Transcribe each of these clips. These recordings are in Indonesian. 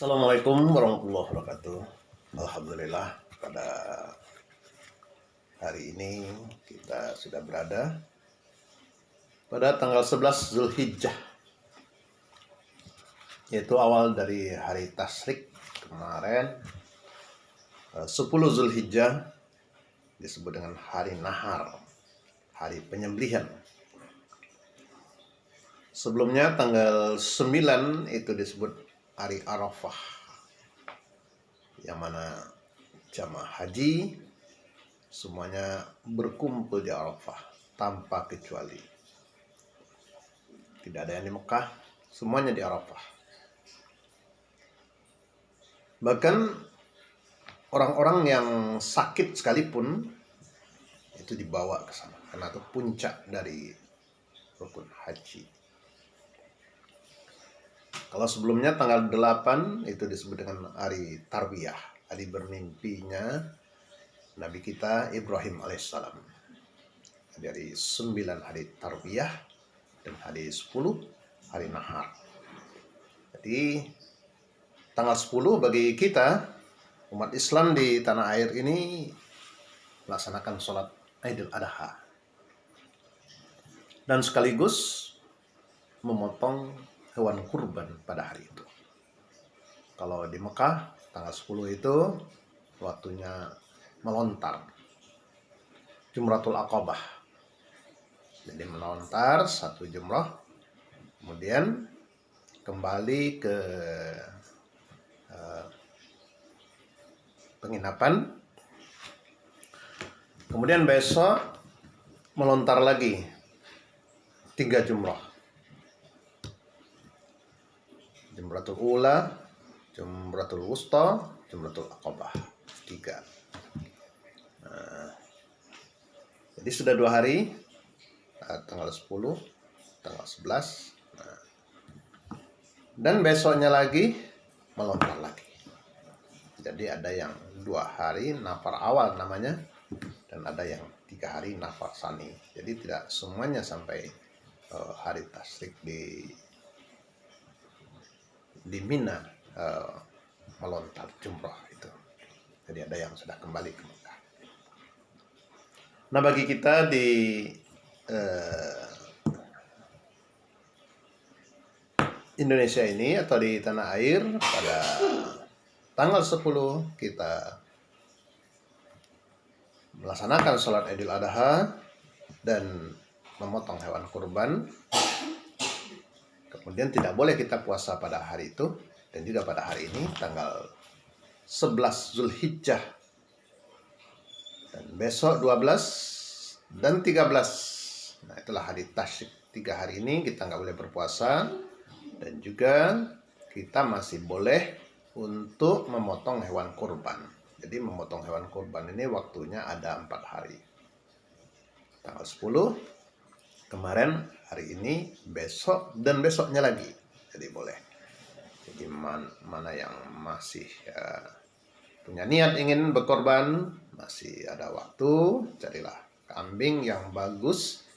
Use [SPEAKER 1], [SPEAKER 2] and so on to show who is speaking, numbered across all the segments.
[SPEAKER 1] Assalamualaikum warahmatullahi wabarakatuh. Alhamdulillah pada hari ini kita sudah berada pada tanggal 11 Zulhijjah, yaitu awal dari hari Tasyrik kemarin. 10 Zulhijjah disebut dengan hari Nahar, hari penyembelihan. Sebelumnya tanggal 9 itu disebut hari Arafah, yang mana jamaah haji semuanya berkumpul di Arafah tanpa kecuali. Tidak ada yang di Mekah, semuanya di Arafah. Bahkan orang-orang yang sakit sekalipun itu dibawa ke sana karena itu puncak dari rukun haji. Kalau sebelumnya tanggal 8 itu disebut dengan hari Tarbiyah, hari bermimpinya Nabi kita Ibrahim alaihissalam. Dari 9 hari Tarbiyah dan hari 10 hari Nahar. Jadi tanggal 10 bagi kita umat Islam di tanah air ini melaksanakan sholat Idul Adha dan sekaligus memotong hewan kurban pada hari itu. Kalau di Mekah tanggal 10 itu waktunya melontar Jumratul Aqabah. Jadi melontar satu jumrah, kemudian kembali ke penginapan, kemudian besok melontar lagi 3 jumrah. Jumratul Ula, Jumratul Wusta, Jumratul Aqabah, 3. Jadi sudah 2 hari, tanggal 10, tanggal 11, dan besoknya lagi melontar lagi. Jadi ada yang 2 hari nafar awal namanya, dan ada yang 3 hari nafar sani. Jadi tidak semuanya sampai hari Tasyrik di Mina melontar jumrah itu. Jadi ada yang sudah kembali ke Mekah. Nah, bagi kita di Indonesia ini atau di tanah air pada tanggal 10 kita melaksanakan sholat Idul Adha dan memotong hewan kurban. Kemudian tidak boleh kita puasa pada hari itu, dan juga pada hari ini tanggal 11 Zulhijjah, dan besok 12 dan 13. Nah, itulah hari Tasyrik. 3 hari ini kita nggak boleh berpuasa, dan juga kita masih boleh untuk memotong hewan kurban. Jadi memotong hewan kurban ini waktunya ada 4 hari. Tanggal 10 kemarin, hari ini, besok, dan besoknya lagi. Jadi boleh. Jadi mana yang masih punya niat ingin berkorban, masih ada waktu, carilah kambing yang bagus,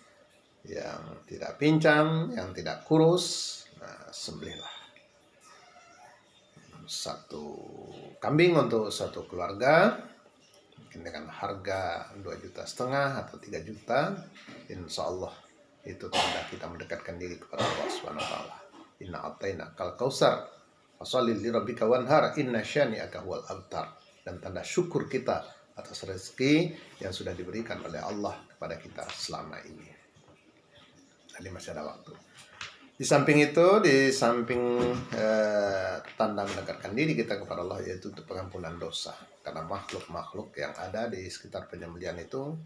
[SPEAKER 1] yang tidak pincang, yang tidak kurus. Nah, sembelihlah 1 kambing untuk 1 keluarga, mungkin dengan harga 2,5 juta atau 3 juta. Insya Allah itu tanda kita mendekatkan diri kepada Allah Subhanahu wa taala. Inna a'tainakal kautsar fasholli lirabbika wanhar inna syani'aka huwal abtar. Dan tanda syukur kita atas rezeki yang sudah diberikan oleh Allah kepada kita selama ini. Jadi masih ada waktu. Di samping itu, di samping tanda mendekatkan diri kita kepada Allah, yaitu untuk pengampunan dosa. Karena makhluk-makhluk yang ada di sekitar penyembelihan itu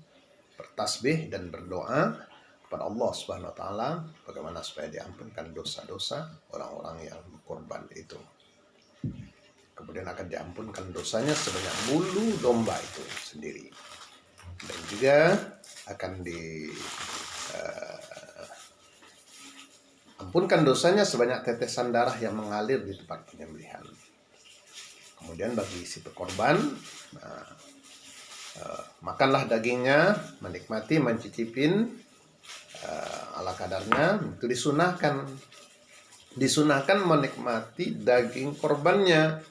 [SPEAKER 1] bertasbih dan berdoa kepada Allah Subhanahu wa taala bagaimana supaya diampunkan dosa-dosa orang-orang yang berkorban itu. Kemudian akan diampunkan dosanya sebanyak bulu domba itu sendiri. Dan juga akan ampunkan dosanya sebanyak tetesan darah yang mengalir di tempat penyembelihan. Kemudian bagi si pekorban, makanlah dagingnya, menikmati, mencicipin ala kadarnya. Itu disunahkan disunahkan menikmati daging korbannya.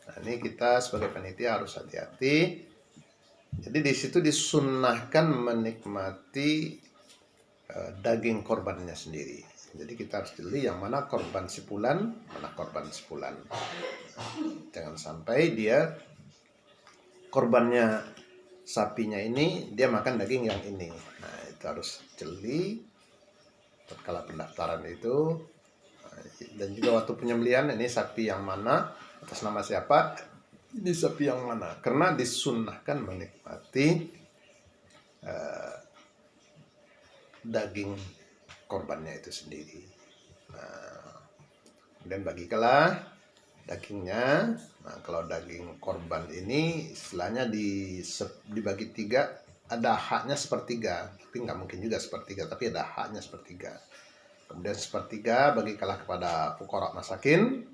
[SPEAKER 1] Nah, ini kita sebagai panitia harus hati-hati. Jadi di situ disunahkan menikmati daging korbannya sendiri. Jadi kita harus pilih yang mana korban sipulan, mana korban sipulan. Jangan sampai dia korbannya sapinya ini dia makan daging yang ini. Nah, itu harus jeli tatkala pendaftaran itu. Dan juga waktu penyembelihan, ini sapi yang mana, atas nama siapa, ini sapi yang mana, karena disunnahkan menikmati daging korbannya itu sendiri. Nah, kemudian bagikanlah dagingnya. Nah, kalau daging korban ini istilahnya dibagi 3, ada haknya sepertiga, tapi nggak mungkin juga sepertiga, tapi ada haknya sepertiga. Kemudian sepertiga bagikanlah kepada fuqara masakin,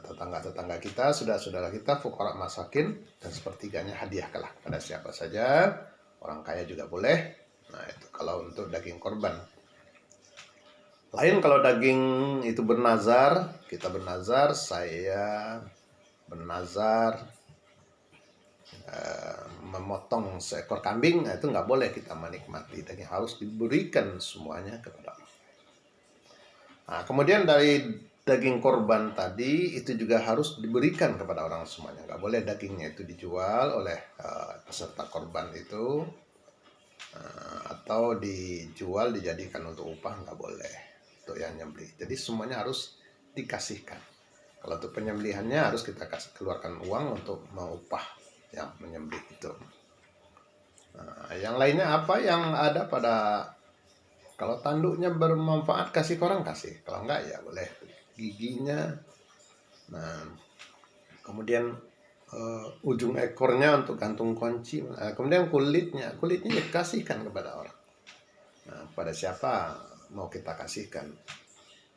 [SPEAKER 1] tetangga-tetangga kita, saudara-saudara kita fuqara masakin, dan sepertiganya hadiahkanlah kepada siapa saja, orang kaya juga boleh. Nah, itu kalau untuk daging korban. Lain kalau daging itu bernazar, kita bernazar, saya bernazar memotong seekor kambing, itu nggak boleh kita menikmati daging, harus diberikan semuanya kepada Allah. Nah, kemudian dari daging korban tadi itu juga harus diberikan kepada orang semuanya, nggak boleh dagingnya itu dijual oleh peserta korban itu, atau dijual dijadikan untuk upah, nggak boleh untuk yang nyembelih. Jadi semuanya harus dikasihkan. Kalau untuk penyembelihannya harus kita keluarkan uang untuk mengupah yang menyembelih itu. Nah, yang lainnya apa yang ada pada, kalau tanduknya bermanfaat kasih ke orang, kasih, kalau enggak ya boleh giginya. Nah, kemudian ujung ekornya untuk gantung kunci. Nah, kemudian kulitnya dikasihkan kepada orang. Nah, kepada siapa mau kita kasihkan?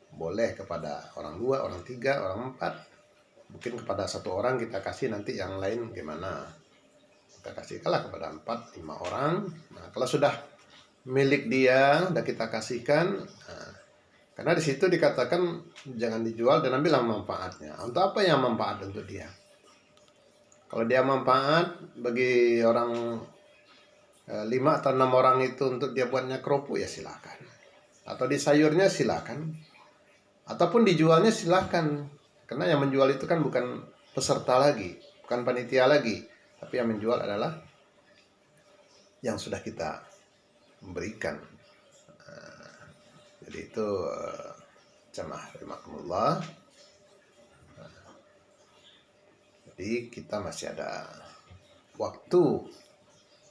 [SPEAKER 1] Boleh kepada orang 2, orang 3, orang 4. Mungkin kepada 1 orang kita kasih, nanti yang lain gimana? Kita kasihkanlah kepada 4, 5 orang. Nah, kalau sudah milik dia, udah kita kasihkan. Nah, karena di situ dikatakan jangan dijual dan ambil manfaatnya. Untuk apa yang manfaat untuk dia? Kalau dia manfaat bagi orang 5 atau 6 orang itu untuk dia buatnya kerupuk, ya silakan. Atau di sayurnya silakan. Ataupun dijualnya silakan. Karena yang menjual itu kan bukan peserta lagi, bukan panitia lagi, tapi yang menjual adalah yang sudah kita berikan. Jadi itu jamaah rahimakumullah. Jadi kita masih ada waktu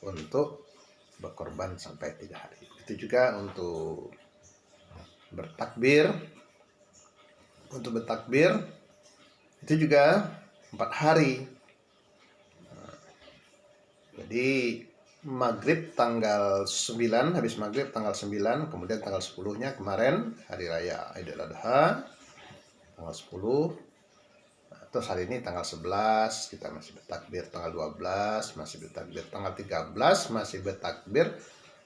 [SPEAKER 1] untuk berkorban sampai 3 hari. Itu juga untuk bertakbir. Untuk bertakbir itu juga 4 hari. Jadi maghrib tanggal 9, habis maghrib tanggal 9, kemudian tanggal 10-nya kemarin hari raya Idul Adha tanggal 10. Nah, terus hari ini tanggal 11 kita masih bertakbir, tanggal 12 masih bertakbir, tanggal 13 masih bertakbir,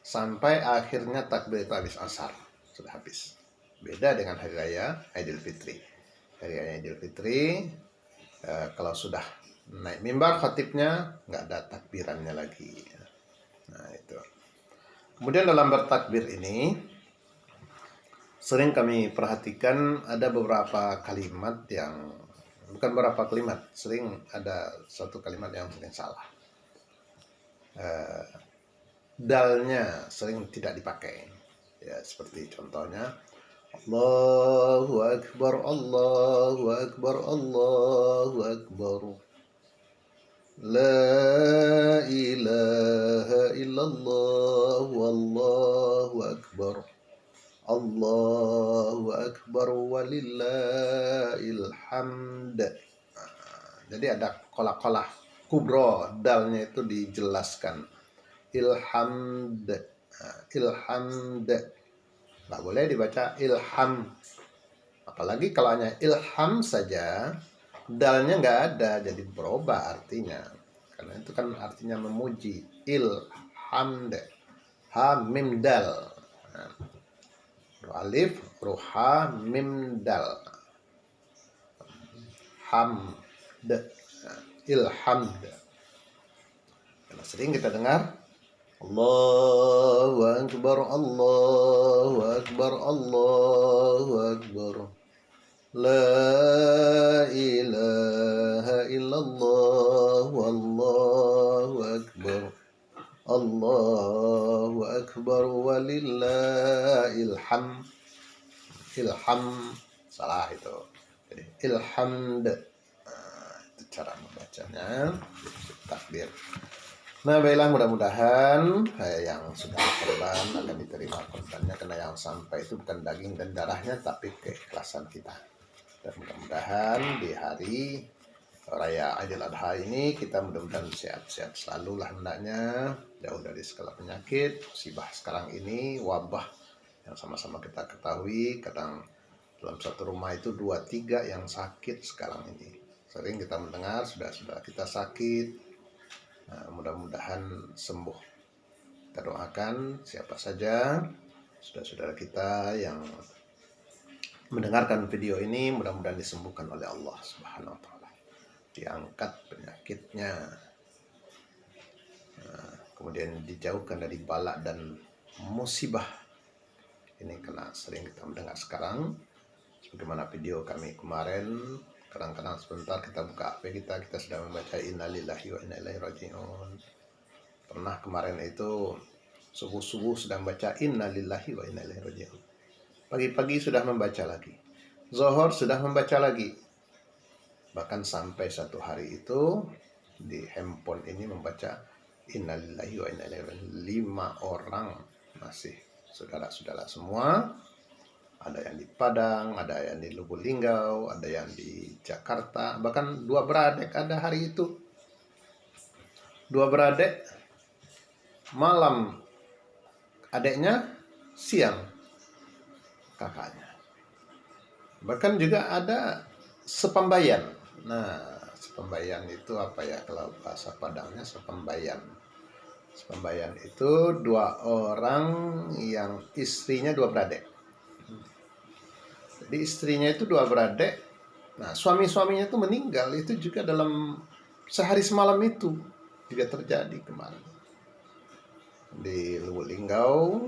[SPEAKER 1] sampai akhirnya takbir itu habis asar, sudah habis. Beda dengan hari raya Idul Fitri. Hari raya Idul Fitri kalau sudah naik mimbar khatibnya nggak ada takbirannya lagi. Nah, itu. Kemudian dalam bertakbir ini sering kami perhatikan ada beberapa kalimat yang, bukan beberapa kalimat, sering ada satu kalimat yang sering salah. Dalnya sering tidak dipakai. Ya, seperti contohnya Allahu Akbar, Allahu Akbar, Allahu Akbar, La ilaha illallah, Wallahu Akbar, Allahu Akbar, walillahil hamd. Jadi ada kolah-kolah kubro, dalnya itu dijelaskan. Ilhamd, ilhamd. Nggak boleh dibaca ilham. Apalagi kalau hanya ilham saja, dalnya nggak ada, jadi berubah artinya. Karena itu kan artinya memuji. Ilhamd, ha mim dal. alif, ruha, mim, dal. Hamd, ilhamd. Karena sering kita dengar Allahu Akbar, Allahu Akbar, Allahu Akbar. La ilaha illallah, wallahu akbar. Allahu akbar walillahil hamd. Ilham salah itu. Jadi ilhamd. Itu cara membacanya. Takbir. Nah, baiklah, mudah-mudahan yang sudah korban akan diterima korbannya, karena yang sampai itu bukan daging dan darahnya, tapi keikhlasan kita. Dan mudah-mudahan di hari Raya Idul Adha ini kita mudah-mudahan sehat-sehat selalu lah hendaknya, jauh dari segala penyakit, musibah sekarang ini, wabah yang sama-sama kita ketahui, kadang dalam satu rumah itu 2-3 yang sakit sekarang ini. Sering kita mendengar saudara-saudara kita sakit. Nah, mudah-mudahan sembuh. Kita doakan siapa saja saudara-saudara kita yang mendengarkan video ini, mudah-mudahan disembuhkan oleh Allah Subhanahu wa taala. Diangkat penyakitnya. Nah, kemudian dijauhkan dari bala dan musibah. Ini karena sering kita mendengar sekarang, sebagaimana video kami kemarin, kadang-kadang sebentar kita buka HP kita sudah membaca innalillahi wa inna ilaihi raji'un. Pernah kemarin itu subuh-subuh sudah membaca innalillahi wa inna ilaihi raji'un. Pagi-pagi sudah membaca lagi. Zuhur sudah membaca lagi. Bahkan sampai satu hari itu di handphone ini membaca innalillahi wa inna ilaihi raji'un. 5 orang masih saudara-saudara semua. Ada yang di Padang, ada yang di Lubuk Linggau, ada yang di Jakarta. Bahkan 2 beradik ada hari itu. 2 beradik, malam adiknya, siang kakaknya. Bahkan juga ada sepembayan. Nah, sepembayan itu apa ya kalau bahasa Padangnya? Sepembayan. Sepembayan itu 2 orang yang istrinya 2 beradik. Jadi istrinya itu 2 beradik. Nah, suami-suaminya itu meninggal itu juga dalam sehari semalam itu juga terjadi kemarin. Di Lubuk Linggau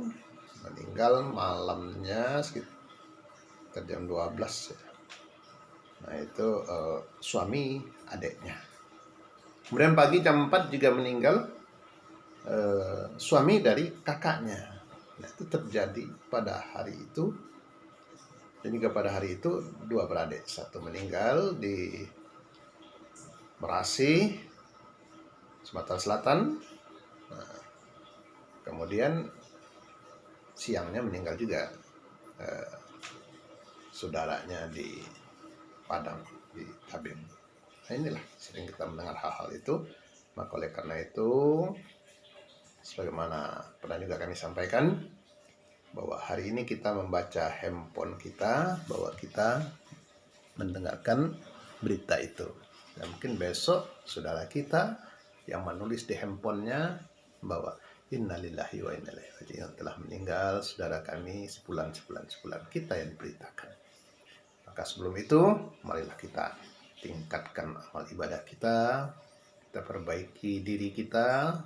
[SPEAKER 1] meninggal malamnya sekitar jam 12 ya. Nah, itu suami adiknya. Kemudian pagi jam 4 juga meninggal suami dari kakaknya. Nah, itu terjadi pada hari itu. Dan juga pada hari itu 2 beradik, satu meninggal di Merasi, Sumatera Selatan. Nah, kemudian siangnya meninggal juga saudaranya di Padang, di Tabim. Nah, inilah sering kita mendengar hal-hal itu. Maka oleh karena itu, sebagaimana pernah juga kami sampaikan, bahwa hari ini kita membaca handphone kita, bahwa kita mendengarkan berita itu. Dan mungkin besok saudara kita yang menulis di handphonenya bahwa innalillahi wa inna ilaihi raji'un, telah meninggal saudara kami sebulan kita yang diberitakan. Maka sebelum itu, marilah kita tingkatkan amal ibadah kita perbaiki diri kita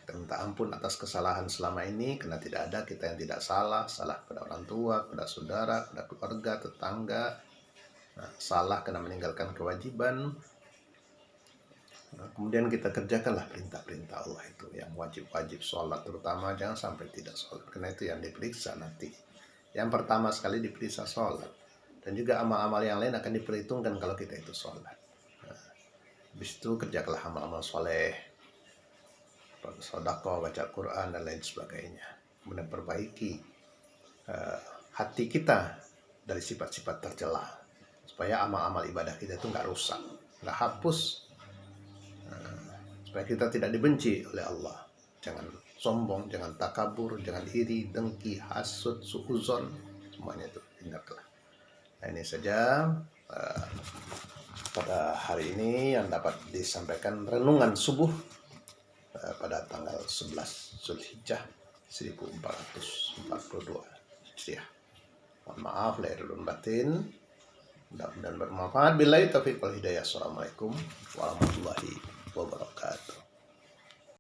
[SPEAKER 1] minta ampun atas kesalahan selama ini, karena tidak ada kita yang tidak salah kepada orang tua, kepada saudara, kepada keluarga, tetangga. Nah, salah karena meninggalkan kewajiban. Nah, kemudian kita kerjakanlah perintah-perintah Allah itu, yang wajib-wajib sholat terutama, jangan sampai tidak sholat, karena itu yang diperiksa nanti. Yang pertama sekali diperiksa sholat, dan juga amal-amal yang lain akan diperhitungkan kalau kita itu sholat. Nah, habis itu kerjakanlah amal-amal soleh, sedekah, baca Quran dan lain sebagainya. Kemudian perbaiki hati kita dari sifat-sifat tercela, supaya amal-amal ibadah kita itu nggak rusak, nggak hapus, supaya kita tidak dibenci oleh Allah. Jangan sombong, jangan takabur, jangan iri, dengki, hasud, suuzon, semuanya itu tinggalkanlah. Nah, ini saja pada hari ini yang dapat disampaikan renungan subuh pada tanggal 11 Zulhijjah 1442 Hijriah. Mohon maaf lahir dan batin. Mudah-mudahan bermanfaat. Billahi taufiq wal hidayah. Assalamualaikum warahmatullahi wabarakatuh.